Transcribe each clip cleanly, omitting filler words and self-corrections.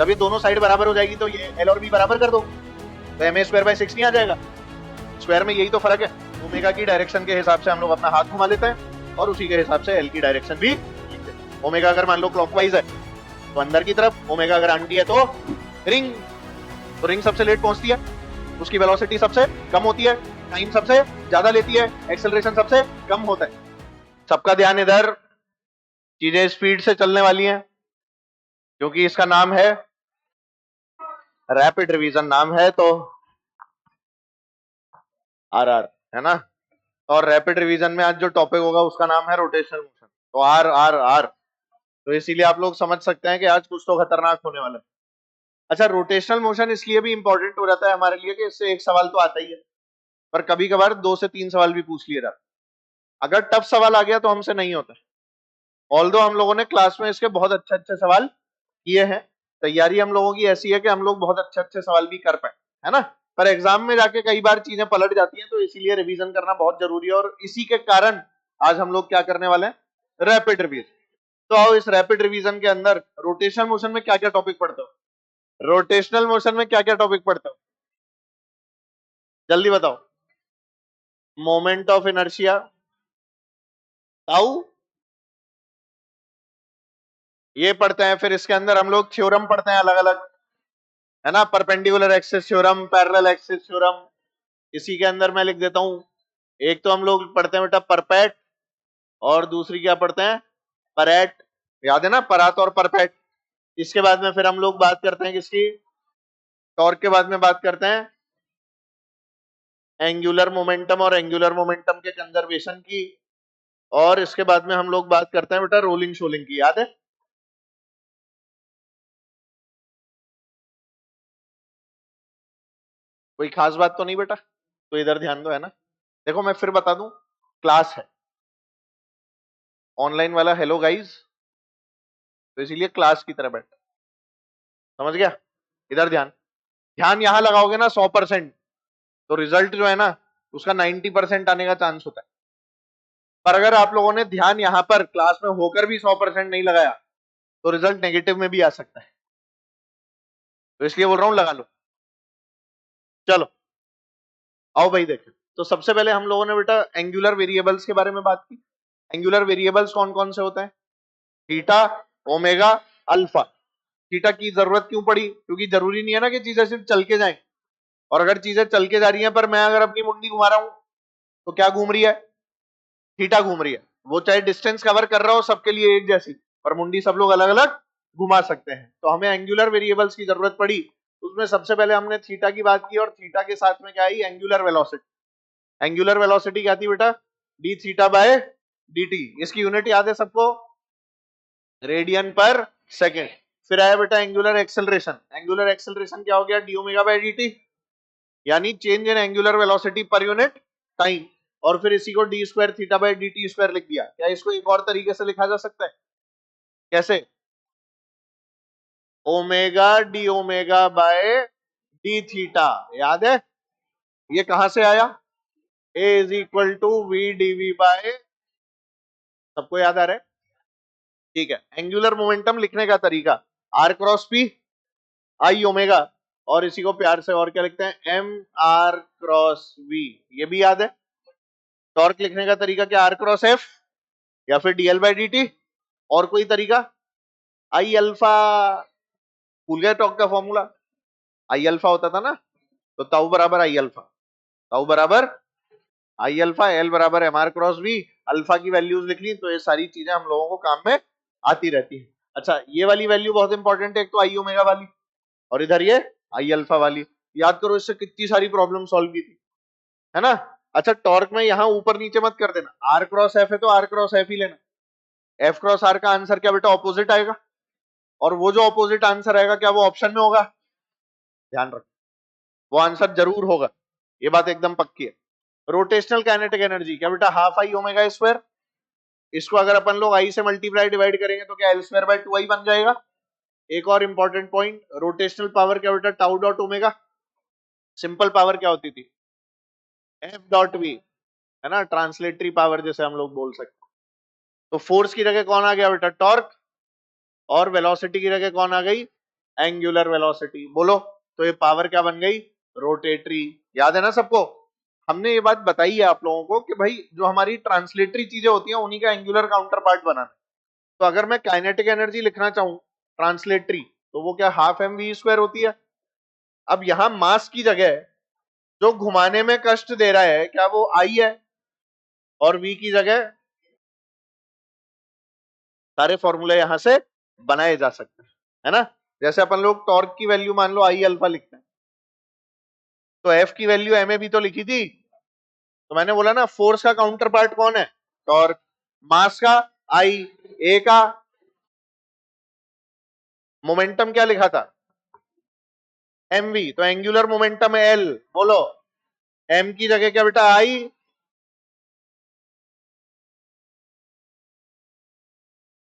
जब ये दोनों साइड बराबर हो जाएगी तो ये एल और बी बराबर कर दो, तो एम ए स्क्वायर बाय 6 नहीं आ जाएगा। स्क्वायर में यही तो फर्क है, ओमेगा की डायरेक्शन के हिसाब से हम लोग अपना हाथ घुमा लेते हैं और उसी के हिसाब से एल की डायरेक्शन भी लिखते हैं। ओमेगा अगर मान लो क्लॉकवाइज है तो अंदर की तरफ, ओमेगा अगर एंटी है तो रिंग, तो रिंग सबसे लेट पहुंचती है, उसकी वेलोसिटी सबसे कम होती है, टाइम सबसे ज्यादा लेती है, एक्सेलरेशन सबसे कम होता है। सबका ध्यान इधर, चीजें स्पीड से चलने वाली हैं क्योंकि इसका नाम है रैपिड रिवीजन, नाम है तो आरआर, है ना। और रैपिड रिवीजन में आज जो टॉपिक होगा उसका नाम है रोटेशनल मोशन, तो आर आर आर, तो इसीलिए आप लोग समझ सकते हैं कि आज कुछ तो खतरनाक होने वाला है। अच्छा, रोटेशनल मोशन इसलिए भी इंपॉर्टेंट हो जाता है हमारे लिए कि इससे एक सवाल तो आता ही है, पर कभी कभार 2 से 3 सवाल भी पूछ लिए जाते। अगर टफ सवाल आ गया तो हमसे नहीं होता। ऑल्दो हम लोगों ने क्लास में इसके बहुत अच्छे अच्छे सवाल किए हैं, तैयारी हम लोगों की ऐसी है कि हम लोग बहुत अच्छे अच्छे सवाल भी कर पाए, है ना। पर एग्जाम में जाके कई बार चीजें पलट जाती हैं, तो इसीलिए रिवीजन करना बहुत जरूरी है, और इसी के कारण आज हम लोग क्या करने वाले हैं, रैपिड रिवीजन। तो आओ इस रैपिड रिवीजन के अंदर रोटेशनल मोशन में क्या क्या टॉपिक पढ़ते हो, रोटेशनल मोशन में क्या क्या टॉपिक पढ़ते हो, जल्दी बताओ। मोमेंट ऑफ इनर्शिया, ताऊ, ये पढ़ते हैं। फिर इसके अंदर हम लोग थ्योरम पढ़ते हैं अलग अलग, है ना, perpendicular axis theorem, parallel axis theorem. इसी के अंदर मैं लिख देता हूं, एक तो हम लोग पढ़ते हैं बेटा परपैट, और दूसरी क्या पढ़ते हैं, परेट, याद है ना, परात और परपैट। इसके बाद में फिर हम लोग बात करते हैं किसकी, टॉर्क के बाद में बात करते हैं एंगुलर मोमेंटम और एंगुलर मोमेंटम के कंजर्वेशन की, और इसके बाद में हम लोग बात करते हैं बेटा रोलिंग शोलिंग की, याद है। कोई खास बात तो नहीं बेटा, तो इधर ध्यान दो, है ना। देखो मैं फिर बता दूं, क्लास है ऑनलाइन वाला, हेलो गाइस, तो इसीलिए क्लास की तरह बैठ, समझ गया। इधर ध्यान, ध्यान यहां लगाओगे ना 100%, तो रिजल्ट जो है ना उसका 90% आने का चांस होता है। पर अगर आप लोगों ने ध्यान यहां पर क्लास में होकर भी 100% नहीं लगाया तो रिजल्ट नेगेटिव में भी आ सकता है, तो इसलिए बोल रहा हूं लगा लो। चलो आओ भाई देखें, तो सबसे पहले हम लोगों ने बेटा एंगुलर वेरिएबल्स के बारे में बात की। एंगुलर वेरिएबल्स कौन कौन से होते हैं, थीटा, ओमेगा, अल्फा। थीटा की जरूरत क्यों पड़ी, क्योंकि जरूरी नहीं है ना कि चीजें सिर्फ चल के जाएं, और अगर चीजें चल के जा रही हैं पर मैं अगर अपनी मुंडी घुमा रहा हूं तो क्या घूम रही है, थीटा घूम रही है। वो चाहे डिस्टेंस कवर कर रहा हो सबके लिए एक जैसी, पर मुंडी सब लोग अलग अलग घुमा सकते हैं, तो हमें एंगुलर वेरिएबल्स की जरूरत पड़ी। उसमें सबसे पहले हमने थीटा की बात की, और थीटा के साथ में क्या आई, एंगुलर वेलोसिटी। एंगुलर वेलोसिटी क्या थी बेटा, D theta by d T. इसकी यूनिट याद है सबको, रेडियन पर सेकेंड। फिर आया बेटा एंगुलर एक्सेलरेशन। एंगुलर एक्सेलरेशन क्या हो गया, d omega by d t, यानी change in angular velocity per unit time. और फिर इसी को d square theta by d t square लिख दिया। क्या इसको एक और तरीके से लिखा जा सकता है, कैसे, omega d omega by d theta, याद है। ये कहां से आया, a is equal to v d v by, सबको याद आ रहा है, ठीक है। एंगुलर मोमेंटम लिखने का तरीका, R cross P I omega, और इसी को प्यार से और क्या लिखते हैं, एम आर क्रॉस वी, ये भी याद है। टॉर्क लिखने का तरीका क्या, आर क्रॉस एफ या फिर डीएल बाई डी टी, और कोई तरीका, आई अल्फा, भूल गया टॉर्क का फॉर्मूला, आई अल्फा होता था ना, तो ताऊ बराबर आई अल्फा, ताऊ बराबर आई अल्फा, एल बराबर M R cross V, alpha की वैल्यूज लिख ली, तो ये सारी चीजें हम लोगों को काम में आती रहती है। अच्छा, ये वाली वैल्यू बहुत इंपॉर्टेंट है, एक तो आई ओमेगा वाली, और इधर ये आई अल्फा वाली। याद करो इससे कितनी सारी प्रॉब्लम सॉल्व की थी, है ना। अच्छा, टॉर्क में यहां ऊपर नीचे मत कर देना, आर क्रॉस एफ है तो आर क्रॉस एफ ही लेना, एफ क्रॉस आर का आंसर क्या बेटा, ऑपोजिट आएगा, और वो जो ऑपोजिट आंसर आएगा क्या वो ऑप्शन में होगा, ध्यान रखो, वो आंसर जरूर होगा, ये बात एकदम पक्की है। रोटेशनल काइनेटिक एनर्जी क्या बेटा, हाफ आई ओमेगा स्क्वायर, इसको अगर अपन लोग आई से मल्टीप्लाई डिवाइड करेंगे तो क्या एल स्क्वायर बाय 2i बन जाएगा। एक और इंपॉर्टेंट पॉइंट, रोटेशनल पावर क्या बेटा, tau dot omega. Simple power क्या होती थी, एफ डॉट वी, है ना, ट्रांसलेटरी पावर जैसे हम लोग बोल सकते हैं। तो फोर्स की जगह कौन आ गया बेटा, टॉर्क, और वेलोसिटी की जगह कौन आ गई, एंगुलर वेलोसिटी। बोलो, तो ये पावर क्या बन गई? रोटेटरी। याद है ना सबको? हमने ये बात बताई है आप लोगों को कि भाई जो हमारी ट्रांसलेटरी चीजें होती हैं उन्हीं का एंगुलर काउंटर पार्ट बनाना। तो अगर मैं काइनेटिक एनर्जी लिखना चाहूं ट्रांसलेटरी, तो वो क्या हाफ एम वी स्क्वायर होती है। अब यहां मास की जगह जो घुमाने में कष्ट दे रहा है, क्या वो आई है? और वी की जगह सारे फॉर्मूले यहां से बनाए जा सकते हैं, है ना। जैसे अपन लोग टॉर्क की वैल्यू मान लो आई अल्फा लिखते हैं, तो एफ की वैल्यू एम ए भी तो लिखी थी। तो मैंने बोला ना, फोर्स का काउंटर पार्ट कौन है? टॉर्क। मास का आई, ए का मोमेंटम क्या लिखा था? M V. तो एंगुलर मोमेंटम है एल। बोलो, एम की जगह क्या बेटा? आई।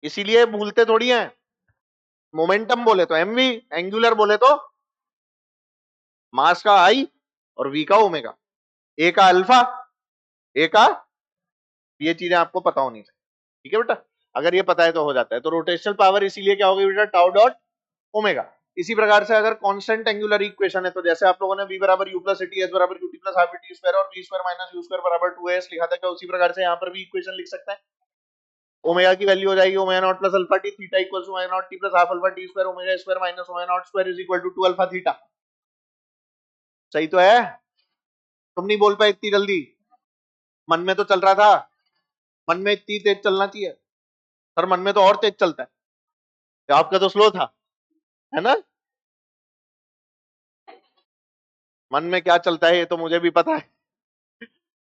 इसीलिए भूलते थोड़ी हैं। मोमेंटम बोले तो एम वी, एंगुलर बोले तो मास का आई और वी का ओमेगा, ए का अल्फा, ए का, ये चीजें आपको पता होनी चाहिए। ठीक है बेटा, अगर ये पता है तो हो जाता है। तो रोटेशनल पावर इसीलिए क्या होगी बेटा? Tau dot omega. इसी प्रकार से अगर कांस्टेंट एंगुलर इक्वेशन है, तो जैसे आप लोगों ने v बराबर u प्लस टी एस बराबर qt plus half T square और v square minus u square बराबर 2as लिखा था, क्या उसी प्रकार से यहाँ पर भी इक्वेशन लिख सकते हैं? ओमेगा की वैल्यू हो जाएगी omega not plus alpha T, theta equals to omega not T plus half alpha T square omega square minus omega not square is equal to 2 alpha theta. सही तो है? तुम नहीं बोल पाए इतनी जल्दी, मन में तो चल रहा था। मन में इतनी तेज चलना चाहिए सर, मन में तो और तेज चलता है, आपका तो स्लो था, है ना। मन में क्या चलता है ये तो मुझे भी पता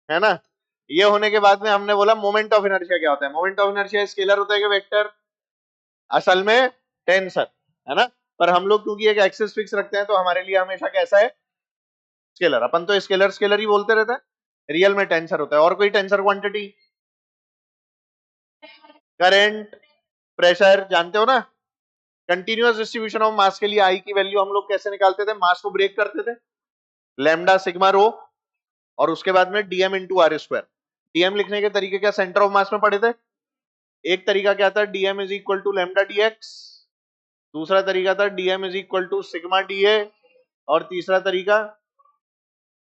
है ना। ये होने के बाद में हमने बोला मोमेंट ऑफ इनर्शिया क्या होता है। मोमेंट ऑफ इनर्शिया स्केलर होता है कि वेक्टर? असल में टेंसर, है ना। पर हम लोग क्योंकि एक एक्सिस फिक्स रखते हैं तो हमारे लिए हमेशा कैसा है? स्केलर। अपन तो स्केलर स्केलर ही बोलते रहते हैं, रियल में टेंसर होता है। और कोई टेंसर क्वांटिटी? करंट, प्रेशर, जानते हो ना। कंटिन्यूअस डिस्ट्रीब्यूशन ऑफ मास के लिए आई की वैल्यू हम लोग कैसे निकालते थे? मास को ब्रेक करते थे, लैम्डा सिग्मा रो, और उसके बाद में DM into R square. DM लिखने के तरीके क्या सेंटर ऑफ मास में पढ़े थे? एक तरीका क्या था? DM is equal to lambda DX, दूसरा तरीका था DM is equal to sigma DA, और तीसरा तरीका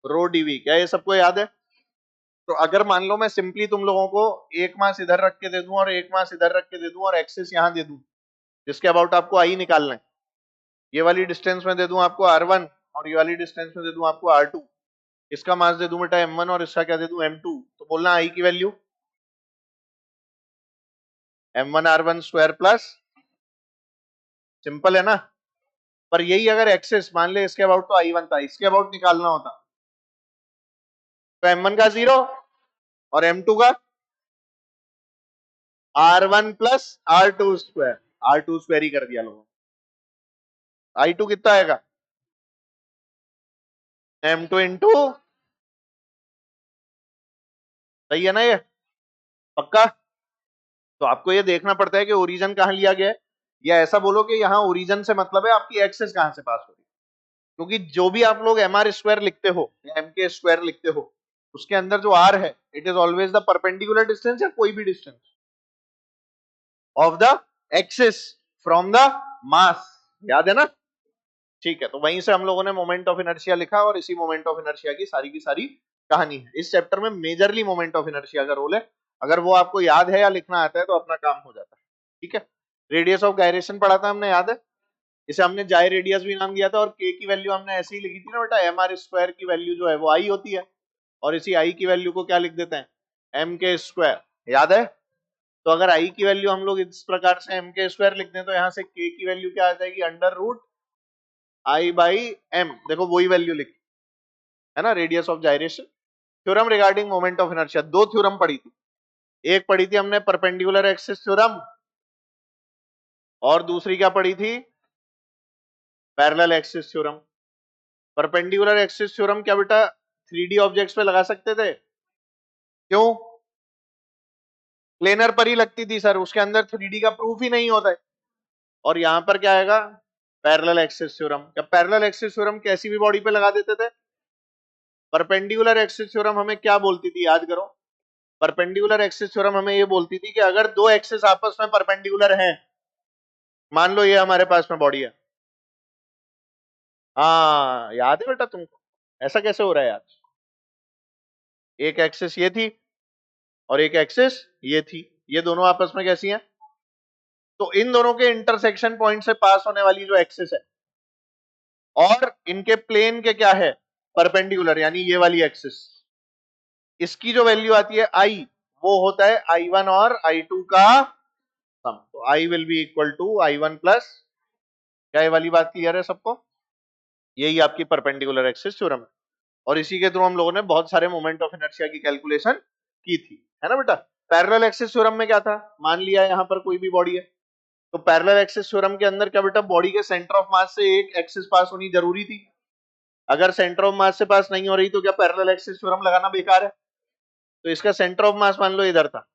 रो डीवी। क्या ये सबको याद है? तो अगर मान लो मैं सिंपली तुम लोगों को एक मास इधर रख के दे दूं और एक मास इधर रख के दे दूं और एक्सिस यहां दे दूं, जिसके अबाउट आपको आई निकालना है, ये वाली डिस्टेंस में दे दूं आपको r1 और ये वाली डिस्टेंस में दे दूं आपको r2, इसका मास दे दूं बेटा m1 और इसका क्या दे दूं m2, तो बोलना आई की value m1r1 square plus, simple है ना। पर यही अगर एक्सेस मान ले इसके अबाउट तो i1 था, इसके अबाउट निकालना होता तो m1 का 0 और m2 का r1 plus r2 square, r2 square ही कर दिया लोगों। i2 कितना आएगा? m2 इंटू, सही है ना ये? पक्का? तो आपको ये देखना पड़ता है कि ओरिजिन कहां लिया गया है, या ऐसा बोलो कि यहाँ ओरिजिन से मतलब है आपकी एक्सेस कहां से पास हो रही है। क्योंकि जो भी आप लोग एम आर स्क्वायर लिखते हो या एम के स्क्वायर लिखते हो, उसके अंदर जो आर है it is always the perpendicular distance या कोई भी distance of the axis from the mass. याद है ना? ठीक है, तो वहीं से हम लोगों ने मोमेंट ऑफ इनर्शिया लिखा और इसी मोमेंट ऑफ इनर्शिया की सारी कहानी है। इस चैप्टर में मेजरली मोमेंट ऑफ इनर्शिया का रोल है, अगर वो आपको याद है या लिखना आता है तो अपना काम हो जाता है। ठीक है, रेडियस ऑफ गायरेशन पढ़ा था हमने, याद है? इसे हमने जाय रेडियस भी नाम दिया था, और के की वैल्यू हमने ऐसे ही लिखी थी ना बेटा, एम आर स्क्वायर की वैल्यू जो है वो आई होती है, और इसी आई की वैल्यू को क्या लिख देते हैं? एम के स्क्वायर। याद है? तो अगर आई की वैल्यू हम लोग इस प्रकार से एम के स्क्वायर लिख दें तो यहाँ से के की वैल्यू क्या आ जाएगी? Under root I by M. देखो वही वैल्यू लिखी है ना, radius of gyration. Theorem regarding moment of inertia, दो थ्योरम पढ़ी थी। एक पढ़ी थी हमने परपेंडिकुलर एक्सिस थ्योरम, और दूसरी क्या पढ़ी थी? Parallel axis theorem. Perpendicular axis theorem क्या बेटा 3D ऑब्जेक्ट्स पे लगा सकते थे? क्यों? प्लेनर पर ही लगती थी सर, उसके अंदर 3D का प्रूफ ही नहीं होता है। और यहां पर क्या आएगा? Parallel axis theorem. क्या पैरेलल एक्सिस थ्योरम कैसी भी बॉडी पे लगा देते थे? परपेंडिकुलर एक्सिस थ्योरम हमें क्या बोलती थी, याद करो। परपेंडिकुलर एक्सिस थ्योरम हमें ये बोलती थी कि अगर दो एक्सिस आपस में परपेंडिकुलर हैं, मान लो ये हमारे पास में बॉडी है, हाँ याद है बेटा तुमको, ऐसा कैसे हो रहा है आज? एक एक्सिस ये थी और एक एक्सिस ये थी, ये दोनों आपस में कैसी हैं? तो इन दोनों के इंटरसेक्शन पॉइंट से पास होने वाली जो एक्सिस है और इनके प्लेन के क्या है, परपेंडिकुलर, यानी ये वाली एक्सिस, इसकी जो वैल्यू आती है आई, वो होता है I1 और I2 का सम। तो I will be equal to I1 plus, क्या ये वाली बात क्लियर है सबको? यही आपकी परपेंडिकुलर एक्सिस थ्योरम है और इसी के थ्रू हम लोगों ने बहुत सारे मोमेंट ऑफ इनर्शिया की कैलकुलेशन की थी, है ना बेटा। पैरेलल एक्सिस थ्योरम में क्या था, मान लिया यहाँ पर कोई भी बॉडी है, तो पैरेलल एक्सिस थ्योरम के अंदर क्या बेटा, बॉडी के सेंटर ऑफ मास से एक एक्सिस पास होनी जरूरी थी। अगर सेंटर ऑफ मास से पास नहीं हो रही तो क्या पैरेलल एक्सिस थ्योरम लगाना बेकार है? तो इसका सेंटर ऑफ मास मान लो इधर था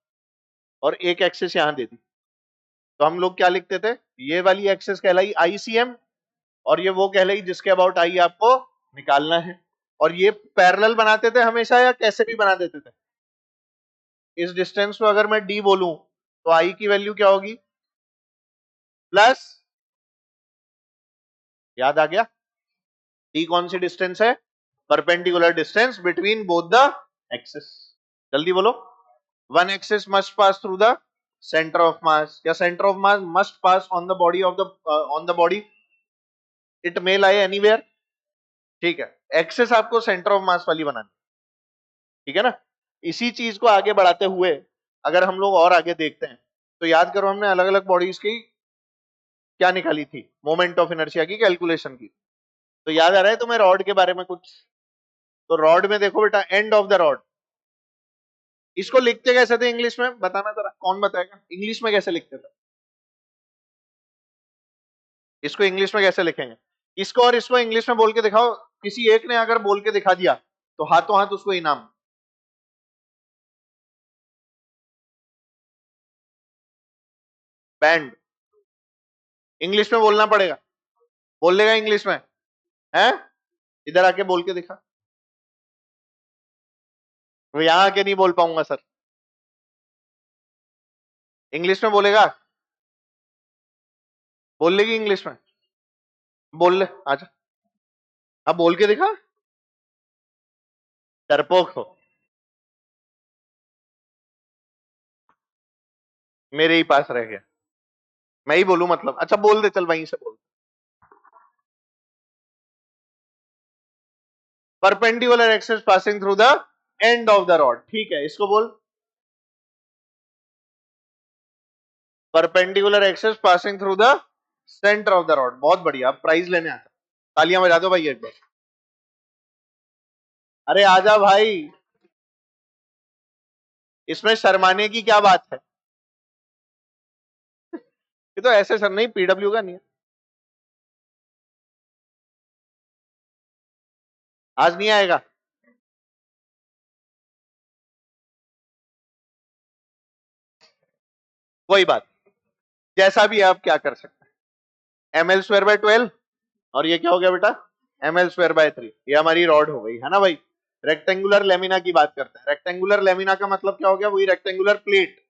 और एक एक्सिस यहां दे दी, तो हम लोग क्या लिखते थे, ये वाली एक्सिस कहलाई ICM और ये वो कहलाई जिसके अबाउट आई आपको निकालना है। और ये पैरेलल बनाते थे हमेशा या कैसे भी बना देते थे? इस डिस्टेंस को अगर मैं D बोलूं तो I की वैल्यू क्या होगी, प्लस, याद आ गया? D कौन सी डिस्टेंस है, perpendicular distance between both the axis. जल्दी बोलो, one axis must pass through the centre of mass, या centre of mass must pass on the body of the on the body, it may lie anywhere. ठीक है, axis आपको centre of मास वाली बनानी, ठीक है ना। इसी चीज को आगे बढ़ाते हुए अगर हम लोग और आगे देखते हैं तो याद करो, हमने अलग अलग बॉडीज की क्या निकाली थी, मोमेंट ऑफ इनर्शिया की कैलकुलेशन की। तो याद आ रहा है तुम्हें रॉड के बारे में कुछ? तो रॉड में देखो बेटा, एंड ऑफ द रॉड, इसको लिखते कैसे थे इंग्लिश में, बताना जरा, कौन बताएगा इंग्लिश में कैसे लिखते थे? इसको इंग्लिश में कैसे लिखेंगे? इसको और इसको इंग्लिश में बोल के दिखाओ, किसी एक ने अगर बोल के दिखा दिया तो हाथों हाथ उसको इनाम। बैंड, इंग्लिश में बोलना पड़ेगा, बोल लेगा इंग्लिश में, है? इधर आके बोल के दिखा। वो यहां आके नहीं बोल पाऊंगा सर, इंग्लिश में बोलेगा, बोल लेगी इंग्लिश में, बोल ले आजा, अब बोल के दिखा, डरपोक हो, मेरे ही पास रह गया, मैं ही बोलूं मतलब, अच्छा बोल दे, चल वहीं से बोल। Perpendicular axis passing through the end of the rod, ठीक है, इसको बोल perpendicular axis passing through the centre of the rod. बहुत बढ़िया, अब प्राइज लेने आता, तालियां बजा दो भाई एक बार, अरे आजा भाई, इसमें शर्माने की क्या बात है, ये तो ऐसे सर नहीं, पीडब्ल्यू का नहीं है, आज नहीं आएगा, कोई बात, जैसा भी आप क्या कर सकते हैं। ml²/12 और ये क्या हो गया बेटा, ml²/3, ये हमारी रॉड हो गई, है ना भाई। रेक्टेंगुलर लेमिना की बात करते हैं, रेक्टेंगुलर लेमिना का मतलब क्या हो गया, वही रेक्टेंगुलर प्लेट।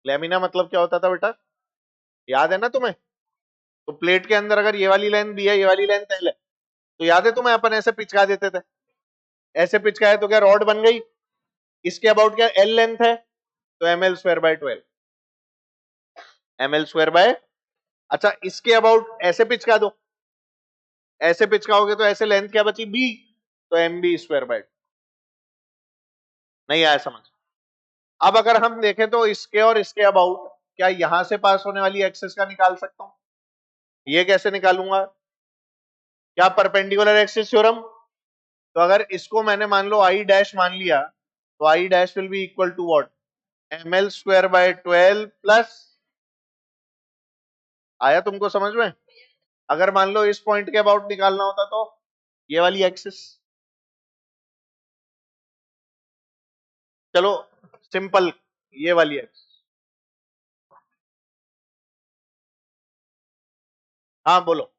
लेमिना मतलब क्या होता था बेटा, याद है ना तुम्हें? तो प्लेट के अंदर अगर ये वाली लेंथ भी है, ये वाली लेंथ L है, तो याद है तुम्हें, अपन ऐसे पिचका देते थे, ऐसे पिचकाए तो क्या रॉड बन गई, इसके अबाउट क्या L लेंथ है, तो ml²/12, ml², अच्छा इसके अबाउट ऐसे पिचका दो, ऐसे पिचकाओगे तो ऐसे लेंथ क्या बची B, तो mb²/2, नहीं आया समझ? अब अगर हम देखें तो इसके और इसके अबाउट, क्या यहां से पास होने वाली एक्सिस का निकाल सकता हूं? ये कैसे निकालूंगा, क्या परपेंडिकुलर एक्सिस थ्योरम? तो अगर इसको मैंने मान लो I डैश मान लिया, तो I dash will be equal to what, ml²/12 plus, आया तुमको समझ में? अगर मान लो इस पॉइंट के अबाउट निकालना होता तो ये वाली एक्सिस, चलो सिंपल, ये वाली एक्सिस, हाँ बोलो।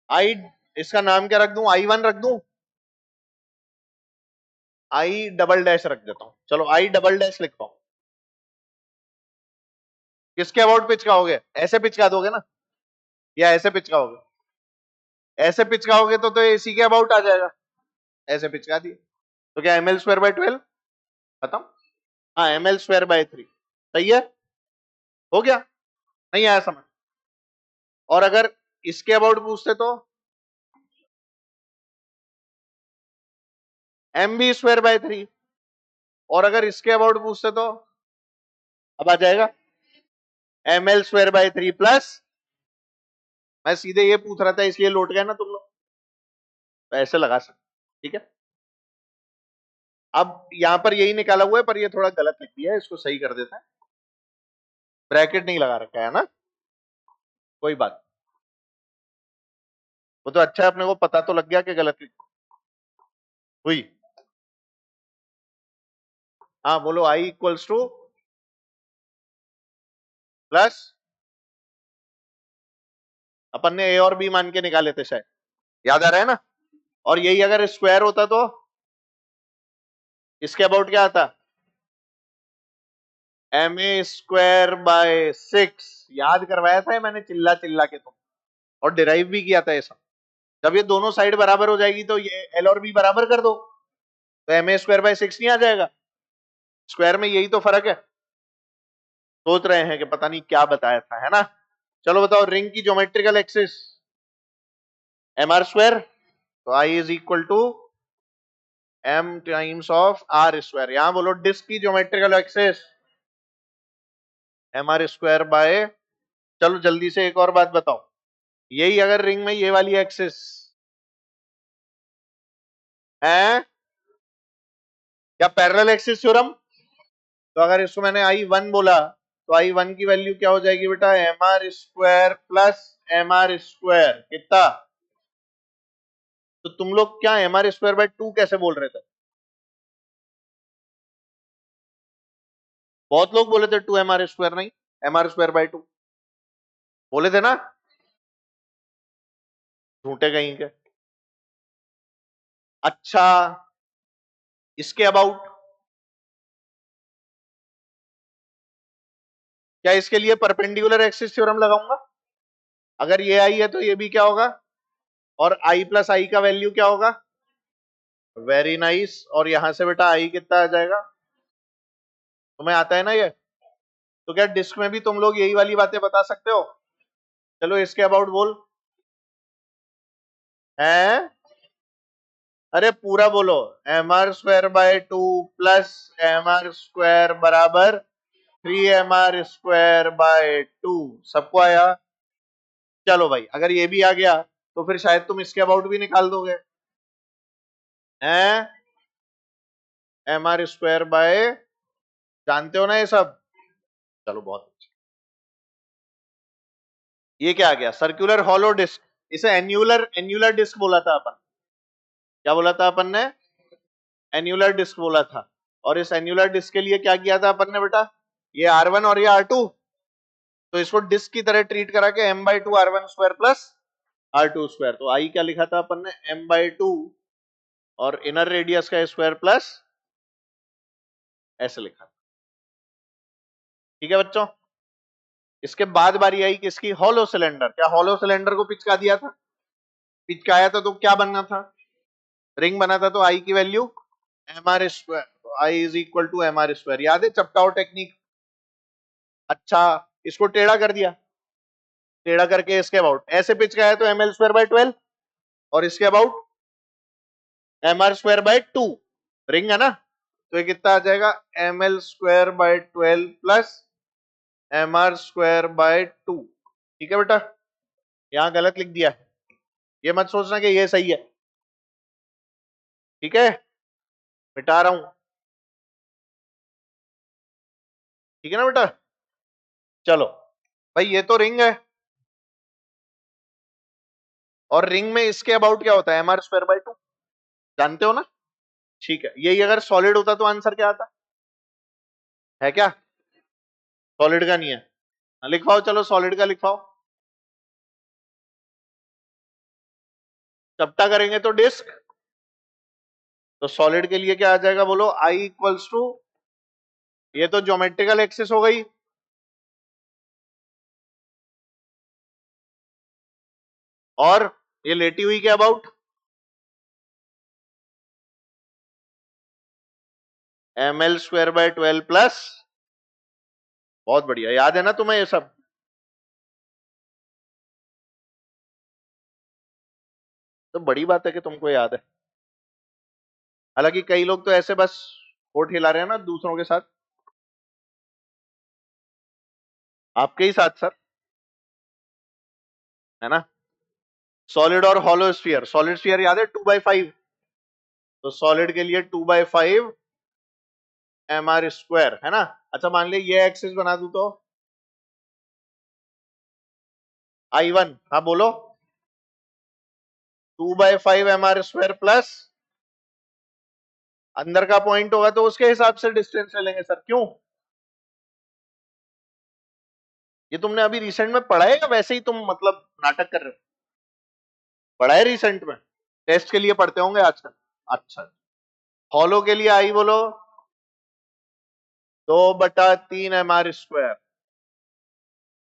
आई, इसका नाम क्या रख दूं, I1 रख दूं, I डबल डैश रख देता हूं, चलो I डबल डैश लिखता हूं। किसके अबाउट पिचकाओगे, ऐसे पिचका दोगे ना, या ऐसे पिचकाओगे? ऐसे पिचकाओगे तो एसी के अबाउट आ जाएगा, ऐसे पिचका दिए तो क्या ml स्क्वायर बाय 12 खत्म। हाँ ml स्क्वायर बाय 3 सही है, हो गया, नहीं आया समझ। और अगर इसके अबाउट पूछते तो mb स्क्वायर बाय 3, और अगर इसके अबाउट पूछते तो अब आ जाएगा ml स्क्वायर बाय 3 प्लस, मैं सीधे ये पूछ रहा था इसलिए लौट गए ना तुम लोग, तो ऐसे लगा सकते, ठीक है। अब यहां पर यही निकाला हुआ है पर ये थोड़ा गलत लिख दिया है, इसको सही कर देते हैं, ब्रैकेट नहीं लगा रखा है ना, कोई बात, वो तो अच्छा है, अपने को पता तो लग गया कि गलत लिख हुई। हाँ बोलो, आई इक्वल्स टू प्लस, अपन ने ए और बी मान के निकाले थे शायद, याद आ रहा है ना। और यही अगर स्क्वायर होता तो इसके अबाउट क्या आता, एम ए स्क्वायर बाय 6, याद करवाया था मैंने चिल्ला चिल्ला के तुम, और डिराइव भी किया था ये सब। जब ये दोनों साइड बराबर हो जाएगी तो ये एल और बी बराबर कर दो, तो एम ए स्क्वायर बाय 6 नहीं आ जाएगा, स्क्वायर में यही तो फर्क है। सोच रहे हैं कि पता नहीं क्या बताया था, है ना। चलो बताओ, रिंग की geometrical axis M R square, तो I is equal to M times of R square. यहां बोलो डिस्क की geometrical axis M R square by, चलो जल्दी से एक और बात बताओ, यही अगर रिंग में ये वाली एक्सिस है क्या पैरेलल एक्सिस थ्योरम, तो अगर इसको मैंने आई वन बोला तो आई वन की वैल्यू क्या हो जाएगी बेटा, M R square plus M R square कितना, तो तुम लोग क्या एम आर स्क्वायर बाय 2 कैसे बोल रहे थे, बहुत लोग बोले थे 2 एम आर स्क्वायर, नहीं एम आर स्क्वायर बाय 2 बोले थे ना, झूठे कहीं के। अच्छा, इसके अबाउट क्या इसके लिए परपेंडिकुलर एक्सिस थ्योरम लगाऊंगा, अगर ये आई है तो ये भी क्या होगा, और आई प्लस आई का वैल्यू क्या होगा, वेरी नाइस, और यहां से बेटा आई कितना आ जाएगा, तुम्हें आता है ना ये, तो क्या डिस्क में भी तुम लोग यही वाली बातें बता सकते हो, चलो इसके अबाउट बोल, है अरे पूरा बोलो, M R square by 2 plus M R square बराबर 3 एम आर स्क्वायर बाय 2, सबको आया। चलो भाई, अगर ये भी आ गया तो फिर शायद तुम इसके अबाउट भी निकाल दोगे, हैं एम आर स्क्वायर बाय, जानते हो ना ये सब, चलो बहुत अच्छा। ये क्या आ गया, सर्कुलर हॉलो डिस्क, इसे एन्यूलर एन्यूलर डिस्क बोला था अपन, क्या बोला था अपन ने, एन्यूलर डिस्क बोला था। और इस एन्यूलर डिस्क के लिए क्या किया था अपन ने बेटा, ये R1 और ये R2, तो इसको डिस्क की तरह ट्रीट करा के m by 2 R1 square plus R2 square, तो आई क्या लिखा था अपन ने, m बाई 2 और इनर रेडियस का स्क्वायर प्लस, ऐसे लिखा, ठीक है बच्चों। इसके बाद बारी आई किसकी, हॉलो सिलेंडर, क्या हॉलो सिलेंडर को पिचका दिया था, पिचकाया था तो क्या बनना था, रिंग बना था, तो आई की वैल्यू एम आर स्क्वायर, तो I is equal to M R square, याद है चपटाओ टेक्निक। अच्छा, इसको टेढ़ा कर दिया, टेढ़ा करके इसके अबाउट ऐसे पिचकाया तो एम एल स्क्वायर बाय 12, और इसके about M R square by 2, ring है ना, तो ये कितना आ जाएगा, M L square by 12 plus M R square by 2, ठीक है बेटा, यहां गलत लिख दिया, ये मत सोचना कि ये सही है, ठीक है, मिटा रहा हूं, ठीक है ना बेटा। चलो भाई, ये तो रिंग है, और रिंग में इसके अबाउट क्या होता है, एम आर स्क्वायर बाय 2, जानते हो ना, ठीक है। यही अगर सॉलिड होता तो आंसर क्या आता है, क्या सॉलिड का नहीं है, लिखवाओ, चलो सॉलिड का लिखवाओ, चपटा करेंगे तो डिस्क, तो सॉलिड के लिए क्या आ जाएगा बोलो, आई इक्वल्स टू, ये तो ज्योमेट्रिकल एक्सिस हो गई, और ये लेटी हुई के अबाउट ml² / 12 प्लस, बहुत बढ़िया, याद है ना तुम्हें ये सब? तो बड़ी बात है कि तुमको याद है। हालांकि कई लोग तो ऐसे बस होठ हिला रहे हैं ना दूसरों के साथ। आपके ही साथ सर, है ना? सॉलिड और हॉलो स्फीयर, सॉलिड स्फीयर याद है 2/5, तो सॉलिड के लिए 2/5 mr², है ना? अच्छा मान लिया ये एक्सिस बना दूं तो I1, हाँ बोलो, 2/5 mr² प्लस अंदर का पॉइंट होगा तो उसके हिसाब से डिस्टेंस ले लेंगे सर। क्यों? ये तुमने अभी रिसेंट में पढ़ा है या वैसे ही तुम मतलब नाटक कर रहे हो? पढ़ा है रिसेंट में, टेस्ट के लिए पढ़ते होंगे आजकल। अच्छा, हॉलो के लिए आई बोलो 2/3 mr²,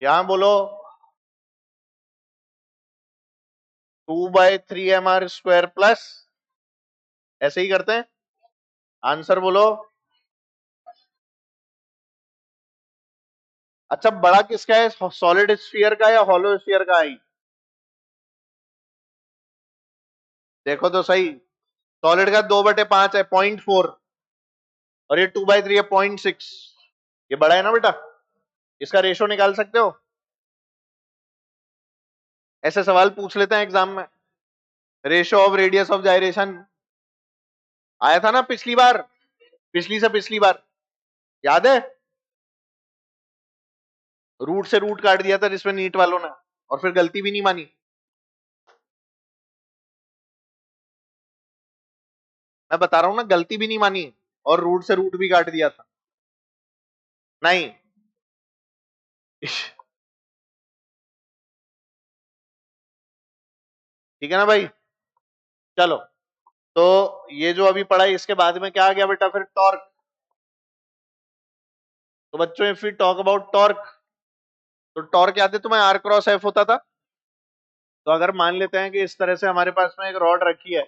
यहां बोलो 2/3 mr² प्लस, ऐसे ही करते हैं। आंसर बोलो। अच्छा बड़ा किसका है, सॉलिड स्फीयर का या हॉलो स्फीयर का? आई देखो तो सही, सॉलिड का 2/5 है 0.4, और ये 2/3 है 0.6। ये बड़ा है ना बेटा, इसका रेशो निकाल सकते हो? ऐसे सवाल पूछ लेते हैं एग्जाम में। रेशो ऑफ रेडियस ऑफ जाइरेशन आया था ना पिछली बार, पिछली से पिछली बार, याद है? रूट से रूट काट दिया था जिसमें नीट वालों ने, और फिर गलती भी नहीं मानी। मैं बता रहा हूं ना, गलती भी नहीं मानी और रूट से रूट भी काट दिया था। नहीं ठीक है ना भाई? चलो, तो ये जो अभी पढ़ा इसके बाद में क्या आ गया बेटा? फिर टॉर्क। तो बच्चों if we talk about torque, तो टॉर्क याद है तुम्हें R×F होता था। तो अगर मान लेते हैं कि इस तरह से हमारे पास में एक रॉड रखी है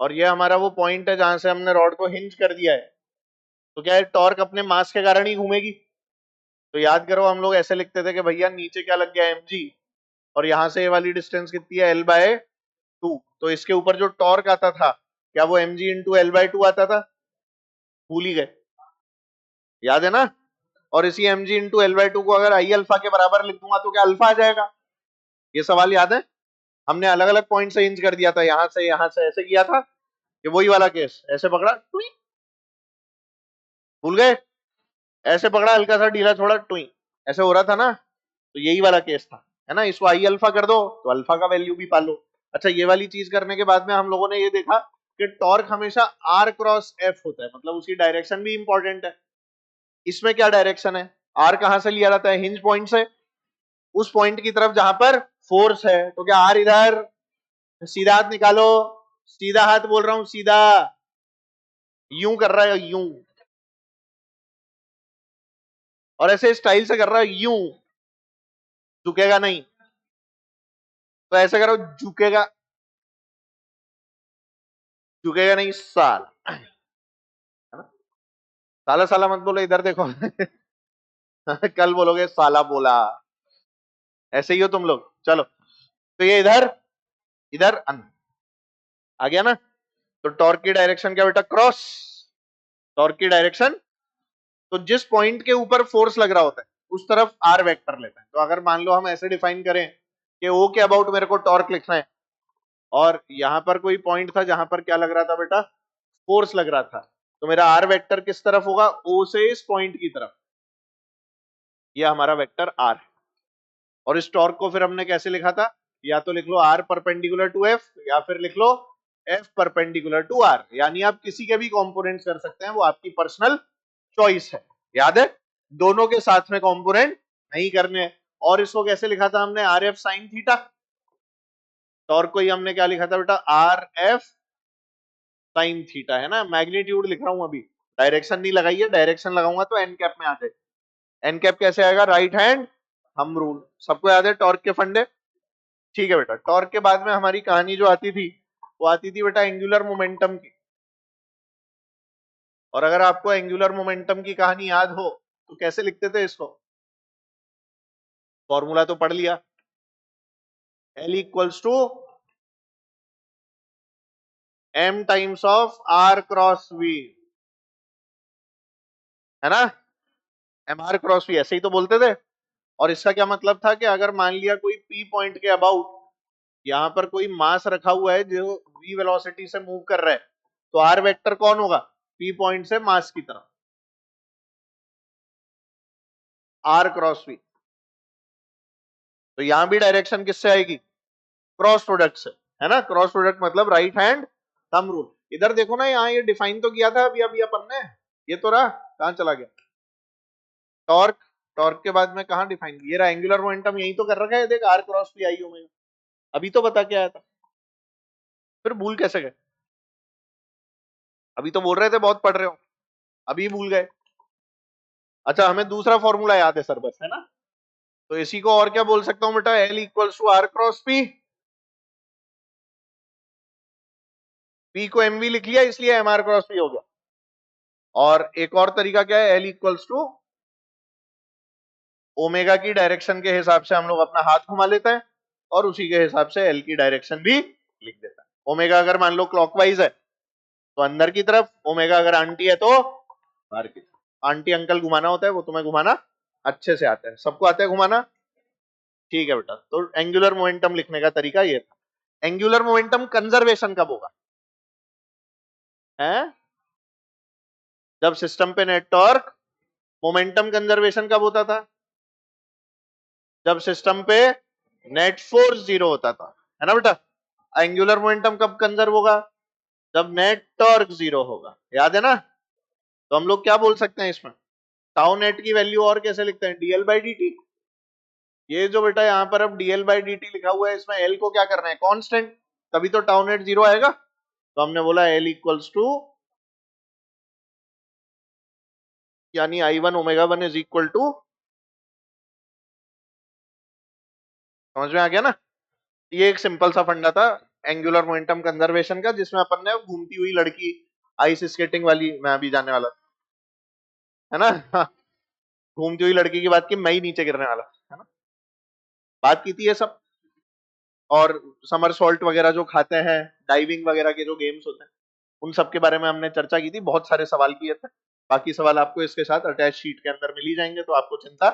और ये हमारा वो पॉइंट है जहां से हमने रॉड को हिंज कर दिया है, तो क्या है, टॉर्क अपने मास के कारण ही घूमेगी। तो याद करो हम लोग ऐसे लिखते थे कि भैया नीचे क्या लग गया mg, और यहां से ये वाली डिस्टेंस कितनी है L/2, तो इसके ऊपर जो टॉर्क आता था क्या वो mg×L/2 आता था? भूल ही गए, याद है ना? और इसी mg×L/2 को अगर I अल्फा के बराबर लिख दूंगा तो क्या अल्फा आ जाएगा? ये सवाल याद है? हमने अलग अलग पॉइंट से हिंज कर दिया था, यहां से ऐसे किया था, ये वही वाला केस, ऐसे पकड़ा टुई, भूल गए? ऐसे पकड़ा, हल्का सा ढीला छोड़ा टुई, ऐसे हो रहा था ना, तो यही वाला केस था, है ना? इसको आई अल्फा कर दो तो अल्फा का वैल्यू भी पालो। अच्छा ये वाली चीज करने के बाद में हम लोगों ने ये देखा कि टॉर्क हमेशा R×F होता है, मतलब उसकी डायरेक्शन भी इंपॉर्टेंट है। इसमें क्या डायरेक्शन है? आर कहां से लिया जाता है? हिंज पॉइंट से, उस पॉइंट की तरफ जहां पर फोर्स है। तो क्या आर इधर, सीधा हाथ निकालो, सीधा हाथ बोल रहा हूं, सीधा, यूं कर रहा है यूं, और ऐसे स्टाइल से कर रहा है यूं, झुकेगा नहीं। तो ऐसे करो, झुकेगा, झुकेगा नहीं साल, साला साला मत बोलो, इधर देखो कल बोलोगे साला बोला, ऐसे ही हो तुम लोग। चलो, तो ये इधर, इधर आ गया ना? तो टॉर्क की डायरेक्शन क्या बेटा? क्रॉस। टॉर्क की डायरेक्शन, तो जिस पॉइंट के ऊपर फोर्स लग रहा होता है उस तरफ आर वेक्टर लेता है। तो अगर मान लो हम ऐसे डिफाइन करें कि ओ के अबाउट मेरे को टॉर्क लिखना है, और यहां पर कोई पॉइंट था जहां पर क्या लग रहा था बेटा? फोर्स लग रहा था, तो मेरा आर वेक्टर किस तरफ होगा? ओ से इस पॉइंट की तरफ, ये हमारा वेक्टर आर। और इस टॉर्क को फिर हमने कैसे लिखा था? या तो लिख लो आर परपेंडिकुलर टू एफ, या फिर लिख लो एफ परपेंडिकुलर टू आर, यानी आप किसी के भी कंपोनेंट्स कर सकते हैं, वो आपकी पर्सनल चॉइस है। याद है, दोनों के साथ में कंपोनेंट नहीं करने। और इसको कैसे लिखा था हमने? R F sine theta. Torque को ही हमने क्या लिखा था बेटा? आर एफ साइन थीटा, है ना? मैग्नीट्यूड लिख रहा हूं अभी, डायरेक्शन नहीं लगाई है, डायरेक्शन लगाऊंगा तो एन कैप में आ जाए। एन कैप कैसे आएगा? राइट हैंड हम रूल, सबको याद है टॉर्क के फंडे? ठीक है बेटा, टॉर्क के बाद में हमारी कहानी जो आती थी वो आती थी बेटा एंगुलर मोमेंटम की। और अगर आपको एंगुलर मोमेंटम की कहानी याद हो तो कैसे लिखते थे इसको? फॉर्मूला तो पढ़ लिया, L equals to m times of r cross v, है ना? mr क्रॉस v ऐसे ही तो बोलते थे। और इसका क्या मतलब था कि अगर मान लिया कोई p पॉइंट के अबाउट यहां पर कोई मास रखा हुआ है जो v वेलोसिटी से मूव कर रहा है, तो r वेक्टर कौन होगा? p पॉइंट से मास की तरफ r क्रॉस v। तो यहां भी डायरेक्शन किससे आएगी? क्रॉस प्रोडक्ट से, है ना? क्रॉस प्रोडक्ट मतलब राइट हैंड थंब रूल। इधर देखो ना, यहाँ ये डिफाइन तो किया था अभी अभी अपन ने, ये तो रहा, कहां चला गया? टॉर्क, टॉर्क के बाद में कहां डिफाइन? ये रहा एंगुलर मोमेंटम, यही तो कर रखा है, देख R cross P I omega, अभी तो बता के आया था, फिर भूल कैसे गए? अभी तो बोल रहे थे बहुत पढ़ रहे हो, अभी भूल गए। अच्छा, हमें दूसरा फॉर्मूला याद है सर बस, है ना? तो इसी को और क्या बोल सकता हूं बेटा? L equals to R cross P, P को एमवी लिख लिया इसलिए एम आर क्रॉस पी हो गया। और एक और तरीका क्या है? एल इक्वल्स टू ओमेगा की डायरेक्शन के हिसाब से हम लोग अपना हाथ घुमा लेते हैं और उसी के हिसाब से एल की डायरेक्शन भी लिख देता है। ओमेगा अगर मान लो क्लॉकवाइज है तो अंदर की तरफ, ओमेगा अगर आंटी है तो बाहर की तरफ। आंटी अंकल घुमाना होता है वो तुम्हें घुमाना अच्छे से आता है, सबको आता है घुमाना, ठीक है बेटा। तो एंगुलर मोमेंटम लिखने का तरीका ये था। एंगुलर मोमेंटम कंजर्वेशन कब होगा? है जब सिस्टम पे नेट टॉर्क, मोमेंटम कंजर्वेशन कब होता था? जब सिस्टम पे नेट फोर्स जीरो होता था, है ना बेटा? एंगुलर मोमेंटम कब कंजर्व होगा? जब नेट टॉर्क जीरो होगा, याद है ना? तो हम लोग क्या बोल सकते हैं इसमें? टाउ नेट की वैल्यू और कैसे लिखते हैं? DL by D T. ये जो बेटा यहाँ पर अब डीएल बाई डी टी लिखा हुआ है, इसमें एल को क्या करना है? कांस्टेंट, तभी तो टाउ नेट जीरो आएगा। तो हमने बोला एल इक्वल्स टू, यानी I one omega one is equal to, समझ में आ गया ना? ये एक सिंपल सा फंडा था एंगुलर मोमेंटम कंजर्वेशन का, जिसमें अपन ने घूमती हुई लड़की आइस स्केटिंग वाली, मैं अभी जाने वाला, है ना? घूमती हुई लड़की की बात की, मैं ही नीचे गिरने वाला, है ना? बात की थी ये सब। और समर सॉल्ट वगैरह जो खाते हैं, डाइविंग वगैरह के जो गेम्स होते हैं, उन सब के बारे में हमने चर्चा की थी, बहुत सारे सवाल किए थे। बाकी सवाल आपको इसके साथ अटैच शीट के अंदर मिल ही जाएंगे, तो आपको चिंता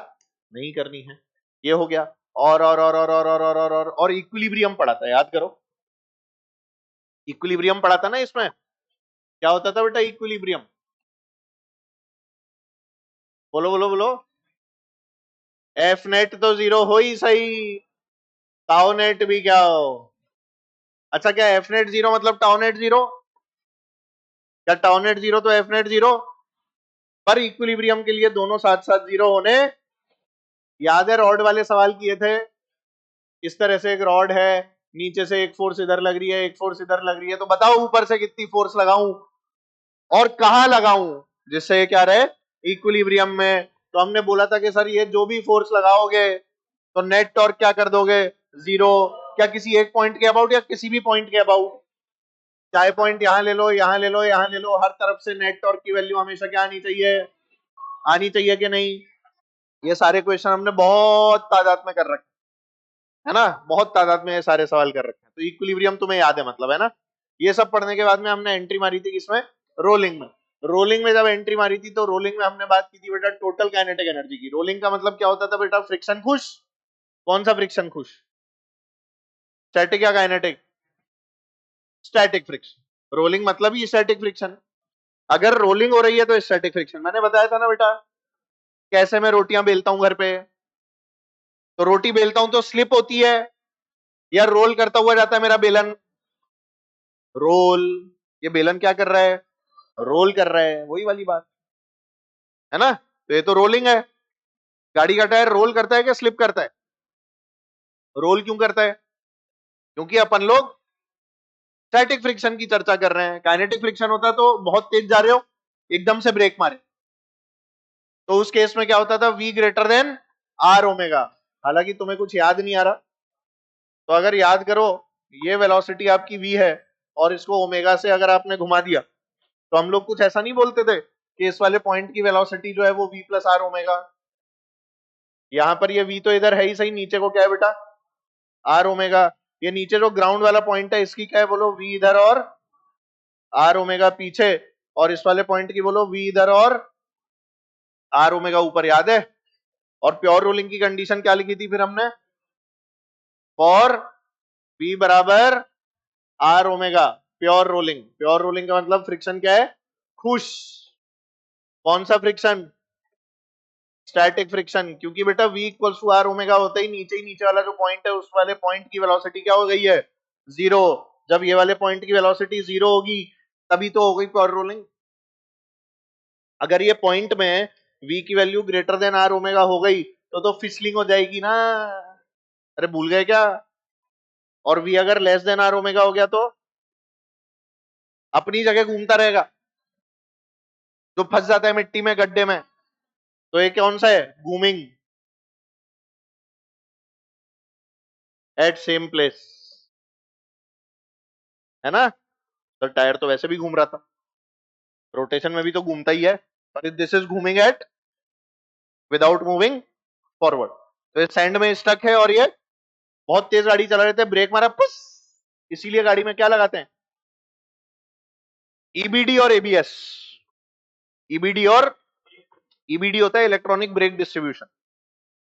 नहीं करनी है। ये हो गया। और इक्विलिब्रियम पढ़ा था, याद करो। इक्विलिब्रियम पढ़ा था ना इसमें? क्या होता था बेटा इक्विलिब्रियम? बोलो बोलो बोलो। एफ नेट तो जीरो हो ही सही, टाउ नेट भी क्या हो? अच्छा, क्या एफ नेट जीरो मतलब टाउ नेट जीरो? क्या टाउ नेट जीरो तो एफ नेट जीरो? पर इक्विलिब्रियम के लिए दोनों साथ साथ जीरो होने, याद है रॉड वाले सवाल किए थे? इस तरह से एक रॉड है, नीचे से एक फोर्स इधर लग रही है, एक फोर्स इधर लग रही है, तो बताओ ऊपर से कितनी फोर्स लगाऊं और कहां लगाऊं जिससे ये क्या रहे? इक्विलिब्रियम में। तो हमने बोला था कि सर ये जो भी फोर्स लगाओगे तो नेट टॉर्क क्या कर दोगे? जीरो। क्या किसी एक पॉइंट के अबाउट या किसी भी पॉइंट के अबाउट? चाहे पॉइंट यहां ले लो, यहां ले लो, यहां ले लो, हर तरफ से नेट टॉर्क की वैल्यू हमेशा क्या आनी चाहिए? आनी चाहिए कि नहीं? ये सारे क्वेश्चन हमने बहुत तादाद में कर रखे, है ना? बहुत तादाद में ये सारे सवाल कर रखे हैं। तो इक्विलिब्रियम तुम्हें याद है मतलब, है ना? ये सब पढ़ने के बाद में हमने एंट्री मारी थी किसमें? रोलिंग में। रोलिंग में जब एंट्री मारी थी तो रोलिंग में हमने बात की थी बेटा टोटल काइनेटिक एनर्जी की। रोलिंग का मतलब क्या होता था बेटा? फ्रिक्शन खुश। कौन सा फ्रिक्शन खुश? स्टैटिक या काइनेटिक? Static friction. रोलिंग मतलब ही स्टैटिक फ्रिक्शन। अगर रोलिंग हो रही है तो स्टैटिक फ्रिक्शन। मैंने बताया था ना बेटा, कैसे मैं रोटियां बेलता हूं घर पे, तो रोटी बेलता हूं तो स्लिप होती है या रोल करता हुआ जाता है मेरा बेलन? रोल। ये बेलन क्या कर रहा है? रोल कर रहा है, वही वाली बात, है ना? तो ये तो रोलिंग है। गाड़ी का टायर रोल करता है क्या स्लिप करता है? रोल क्यों करता है? क्योंकि अपन लोग स्टैटिक फ्रिक्शन की चर्चा कर रहे हैं। काइनेटिक फ्रिक्शन होता तो बहुत तेज जा रहे हो, एकदम से ब्रेक मारे, तो उस केस में क्या होता था? V greater than R omega. हालांकि तुम्हें कुछ याद नहीं आ रहा, तो अगर याद करो ये वेलोसिटी आपकी v है और इसको ओमेगा से अगर आपने घुमा दिया तो हम लोग कुछ ऐसा नहीं बोलते थे कि इस वाले पॉइंट की वेलोसिटी जो है वो v प्लस आर ओमेगा। यहां पर ये v तो इधर है ही सही, नीचे को क्या है बेटा आर ओमेगा। ये नीचे जो ग्राउंड वाला पॉइंट है इसकी क्या है बोलो v इधर और आर ओमेगा पीछे, और इस वाले पॉइंट की बोलो v इधर और आर ओमेगा ऊपर, याद है। और प्योर रोलिंग की कंडीशन क्या लिखी थी फिर हमने, फॉर v बराबर R omega pure rolling. Pure rolling का मतलब फ्रिक्शन क्या है, खुश। कौन सा फ्रिक्शन, स्टैटिक फ्रिक्शन, क्योंकि बेटा v equals to R omega होता ही नीचे वाला जो पॉइंट है उस वाले पॉइंट की वेलोसिटी क्या हो गई है, जीरो। जब ये वाले पॉइंट की वेलोसिटी जीरो होगी तभी तो हो गई प्योर रोलिंग। अगर ये पॉइंट में v की value greater than R omega हो गई तो फिसलिंग हो जाएगी ना, अरे भूल गए क्या। और v अगर लेस देन आर ओमेगा हो गया तो अपनी जगह घूमता रहेगा, जो फंस जाता है मिट्टी में गड्ढे में, तो ये कौन सा है, घूमिंग एट सेम प्लेस, है ना। तो टायर तो वैसे भी घूम रहा था, रोटेशन में भी तो घूमता ही है, पर दिस इज घूमिंग एट विदाउट मूविंग फॉरवर्ड। तो ये सैंड में स्टक है और ये बहुत तेज गाड़ी चला रहे थे, ब्रेक मारा पुस, इसीलिए गाड़ी में क्या लगाते हैं, ईबीडी और एबीएस। ईबीडी और ईबीडी होता है इलेक्ट्रॉनिक ब्रेक डिस्ट्रीब्यूशन,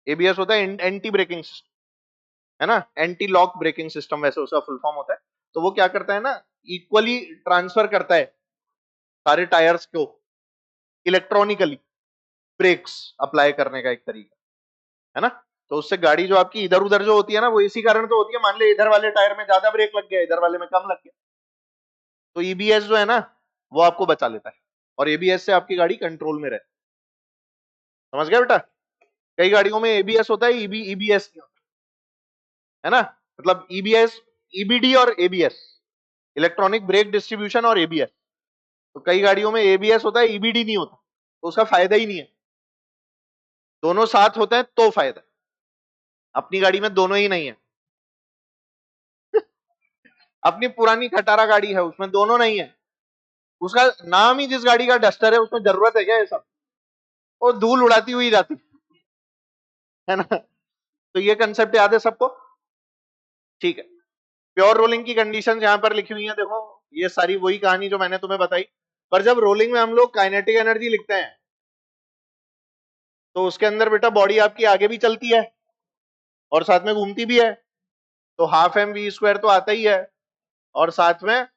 एबीएस होता है एंटी ब्रेकिंग सिस्टम, है ना, एंटी लॉक ब्रेकिंग सिस्टम वैसे उसका फुल फॉर्म होता है। तो वो क्या करता है ना, इक्वली ट्रांसफर करता है सारे टायर्स को इलेक्ट्रॉनिकली, ब्रेक्स अप्लाई करने का एक तरीका, है ना। तो उससे गाड़ी जो आपकी इधर उधर जो होती है ना वो इसी कारण तो होती है, मान ले इधर वाले टायर में ज्यादा ब्रेक लग गया, इधर वाले में कम लग गया, तो ईबीएस जो है ना वो आपको बचा लेता है और एबीएस से आपकी गाड़ी कंट्रोल में रहे। समझ गया बेटा, कई गाड़ियों में एबीएस होता है, ईबीएस नहीं होता, है ना। मतलब ईबीएस, ईबीडी और एबीएस, इलेक्ट्रॉनिक ब्रेक डिस्ट्रीब्यूशन और एबीएस। तो कई गाड़ियों में एबीएस होता है, ईबीडी नहीं होता, तो उसका फायदा ही नहीं है। दोनों साथ होते हैं तो फायदा, अपनी गाड़ी में दोनों ही नहीं है। अपनी पुरानी खटारा गाड़ी है उसमें दोनों नहीं है, उसका नाम ही जिस गाड़ी का डस्टर है, उसमें जरूरत है क्या ये सब, वो धूल उड़ाती हुई जाती है ना। तो ये कंसेप्ट याद है सबको, ठीक है। प्योर रोलिंग की कंडीशन यहां पर लिखी हुई है, देखो ये सारी वही कहानी जो मैंने तुम्हें बताई। पर जब रोलिंग में हम लोग काइनेटिक एनर्जी लिखते हैं तो उसके अंदर बेटा बॉडी आपकी आगे भी चलती है और साथ में घूमती भी है, तो हाफ एम वी स्क्वायर तो आता ही है, और साथ में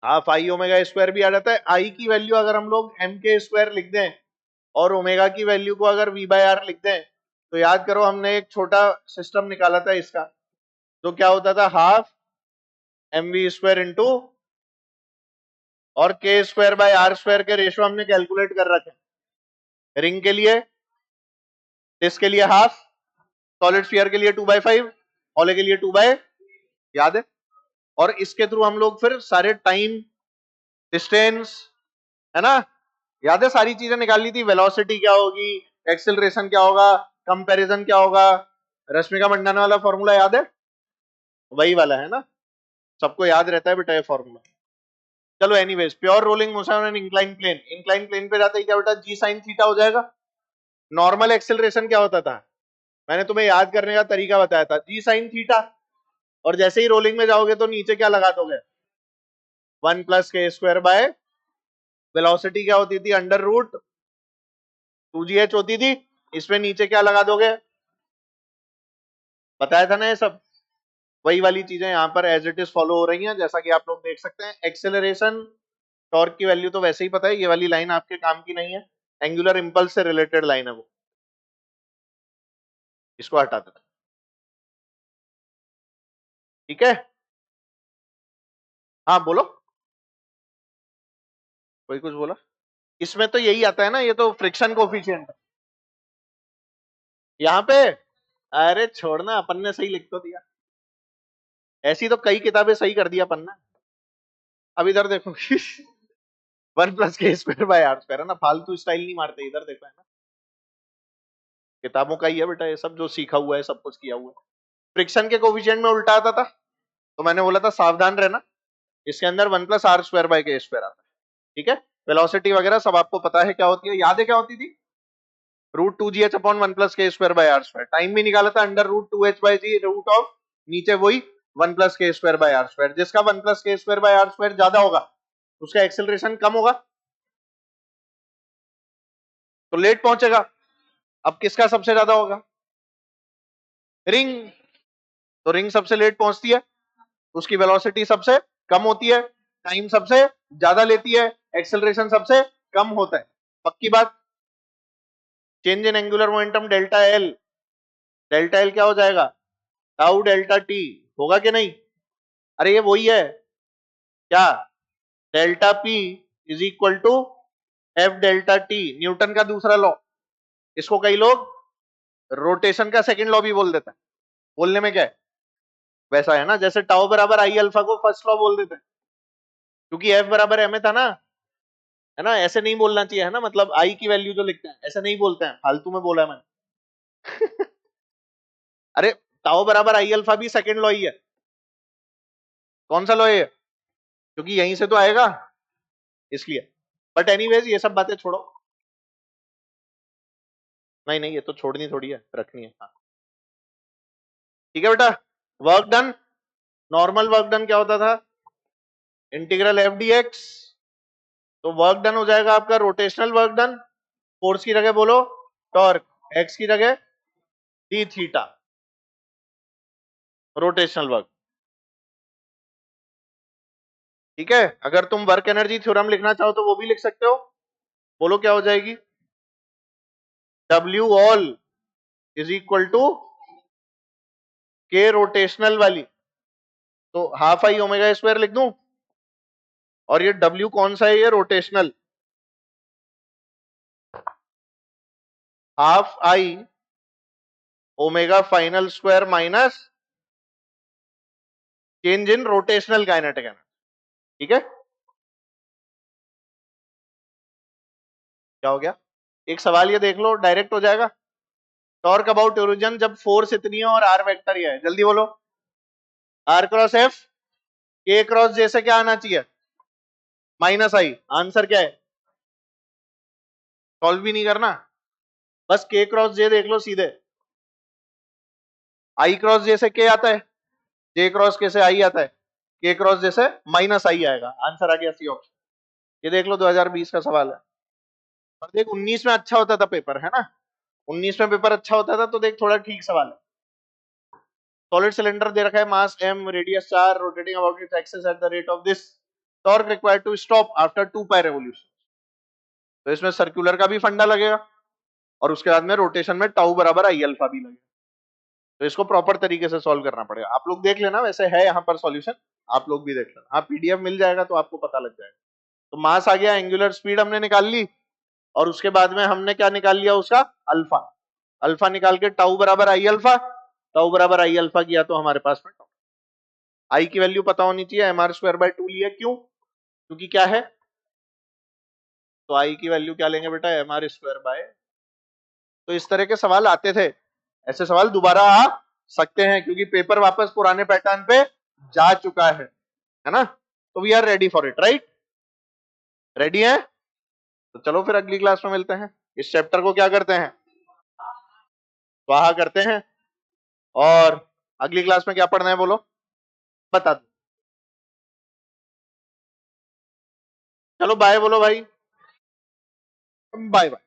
हाफ आई ओमेगा स्क्वायर भी आ जाता है। आई की वैल्यू अगर हम लोग एम के स्क्वायर लिख दें और ओमेगा की वैल्यू को अगर वी बाय आर लिख दें तो याद करो हमने एक छोटा सिस्टम निकाला था इसका, जो क्या होता था, half M V square into और K square by R square के रेशो हमने कैलकुलेट कर रखे। रिंग के लिए, डिस्क के लिए हाफ, सॉलिड स्फीयर के लिए 2/5, हॉले के लिए 2/, याद है। और इसके थ्रू हम लोग फिर सारे टाइम, डिस्टेंस, है ना, याद है, सारी चीजें निकाल ली थी। वेलोसिटी क्या होगी, एक्सेलरेशन क्या होगा, कंपैरिजन क्या होगा, रश्मिका मंडाना वाला फॉर्मूला याद है, वही वाला है ना, सबको याद रहता है बेटा ये फॉर्मूला। चलो anyways, pure rolling motion on incline plane, incline plane पे जाते ही क्या बेटा, जी साइन थीटा हो जाएगा। नॉर्मल एक्सेलरेशन क्या होता था, मैंने तुम्हें याद करने का तरीका बताया था, जी साइन थीटा। और जैसे ही रोलिंग में जाओगे तो नीचे क्या लगा दोगे, 1 प्लस के स्क्वायर बाय, वेलोसिटी क्या होती थी, अंडर रूट 2gh होती थी, इसमें नीचे क्या लगा दोगे, बताया था ना ये सब। वही वाली चीजें यहाँ पर एज इट इज फॉलो हो रही हैं, जैसा कि आप लोग देख सकते हैं। एक्सेलरेशन, टॉर्क की वैल्यू तो वैसे ही पता है, ये वाली लाइन आपके काम की नहीं है, एंगुलर इंपल्स से रिलेटेड लाइन है वो, इसको हटा देता, ठीक है। हाँ बोलो, कोई कुछ बोला, इसमें तो यही आता है ना, ये तो फ्रिक्शन कोफिशिएंट है यहाँ पे। अरे छोड़ना, अपन ने सही लिख तो दिया, ऐसी तो कई किताबें सही कर दिया अपन ने। अब इधर देखो 1 प्लस के स्क्वायर बाय आर स्क्वायर, है ना, फालतू स्टाइल नहीं मारते, इधर देखो, है ना, किताबों का ही है बेटा ये सब, जो सीखा हुआ है सब कुछ किया हुआ है। फ्रिक्शन के कोफिशिएंट में उल्टा आता था, तो मैंने बोला था सावधान रहना, इसके अंदर 1 + r² आता है, ठीक है। वेलोसिटी वगैरह सब आपको पता है क्या होती है, याद है क्या होती थी, √2gh/1 + k²/r²। टाइम भी निकाला था √2h/g रूट ऑफ नीचे वही 1 + k²/r²। जिसका 1 + k²/r² ज्यादा होगा उसका एक्सेलरेशन कम होगा, तो लेट पहुंचेगा। अब किसका सबसे ज्यादा होगा, रिंग, तो रिंग सबसे लेट पहुंचती है, उसकी वेलोसिटी सबसे कम होती है, टाइम सबसे ज्यादा लेती है, एक्सेलरेशन सबसे कम होता है। पक्की बात। Change in angular momentum delta L, delta L क्या हो जाएगा, टाउ डेल्टा टी, होगा कि नहीं, अरे ये वही है क्या, delta P is equal to F delta T, Newton का दूसरा लॉ। इसको कई लोग रोटेशन का सेकंड लॉ भी बोल देता है, बोलने में क्या है, वैसा है ना, जैसे टाउ बराबर आई अल्फा को फर्स्ट लॉ बोल देते हैं, क्योंकि एफ बराबर एम था ना, है ना, ऐसे नहीं बोलना चाहिए, है ना, मतलब आई की वैल्यू जो लिखते हैं ऐसे नहीं बोलते हैं, फालतू में बोला है मैंने। अरे टाउ बराबर आई अल्फा भी सेकंड लॉ ही है, कौन सा लॉ है, क्योंकि यहीं से तो आएगा इसलिए। बट एनीवेज ये सब बातें छोड़ो, नहीं नहीं ये तो छोड़नी थोड़ी है, रखनी है, हाँ ठीक है बेटा। Work done, normal work done क्या होता था, इंटीग्रल एफ डी एक्स, तो वर्क डन हो जाएगा आपका रोटेशनल वर्क डन, फोर्स की जगह बोलो टॉर्क, एक्स की जगह डी थीटा, रोटेशनल वर्क, ठीक है। अगर तुम वर्क एनर्जी थ्योरम लिखना चाहो तो वो भी लिख सकते हो, बोलो क्या हो जाएगी, W all is equal to K rotational वाली, तो हाफ आई ओमेगा स्क्वायर लिख दूं, और ये W कौन सा है, ये rotational, half I omega final square minus change in rotational kinetic energy, ठीक है। क्या हो गया, एक सवाल ये देख लो डायरेक्ट हो जाएगा, टॉर्क अबाउट ओरिजिन जब फोर्स इतनी है और आर वेक्टर ये है, जल्दी बोलो, आर क्रॉस एफ, के क्रॉस जे से क्या आना चाहिए, माइनस आई, आंसर क्या है, सॉल्व भी नहीं करना, बस के क्रॉस जे देख लो सीधे, आई क्रॉस जे से के आता है, जे क्रॉस के से आई आता है, के क्रॉस जे से माइनस आई आएगा, आंसर आ गया सी ऑप्शन। ये देख लो 2020 का सवाल है, और देख 19 में अच्छा होता था पेपर, है ना, 19 में पेपर अच्छा होता था, तो देख थोड़ा ठीक सवाल है। सॉलिड सिलेंडर दे रखा है, mass m, radius 4, rotating about its axis at the rate of this, torque required to stop after 2 pi revolution, तो इसमें सर्कुलर का भी फंडा लगेगा और उसके बाद में रोटेशन में टाउ बराबर आई अल्फा भी लगेगा, तो इसको प्रॉपर तरीके से सॉल्व करना पड़ेगा। आप लोग देख लेना, वैसे है यहाँ पर सॉल्यूशन, आप लोग भी देख लेना, आप पीडीएफ मिल जाएगा तो आपको पता लग जाएगा। तो मास आ गया, एंगुलर स्पीड हमने निकाल ली, और उसके बाद में हमने क्या निकाल लिया, उसका अल्फा, अल्फा निकाल के टाउ बराबर आई अल्फा, टाउ बराबर आई अल्फा किया तो हमारे पास में आई की वैल्यू पता होनी चाहिए, mr²/2 लिया, क्यों, क्योंकि क्या है, तो आई की वैल्यू क्या लेंगे बेटा, mr², तो इस तरह के सवाल आते थे, ऐसे सवाल दोबारा आ सकते हैं क्योंकि पेपर वापस पुराने पैटर्न पे जा चुका है ना, तो we are ready for it, right, ready है, तो चलो फिर अगली क्लास में मिलते हैं, इस चैप्टर को क्या करते हैं, स्वाहा करते हैं, और अगली क्लास में क्या पढ़ना है बोलो, बता दो, चलो बाय बोलो भाई, बाय बाय।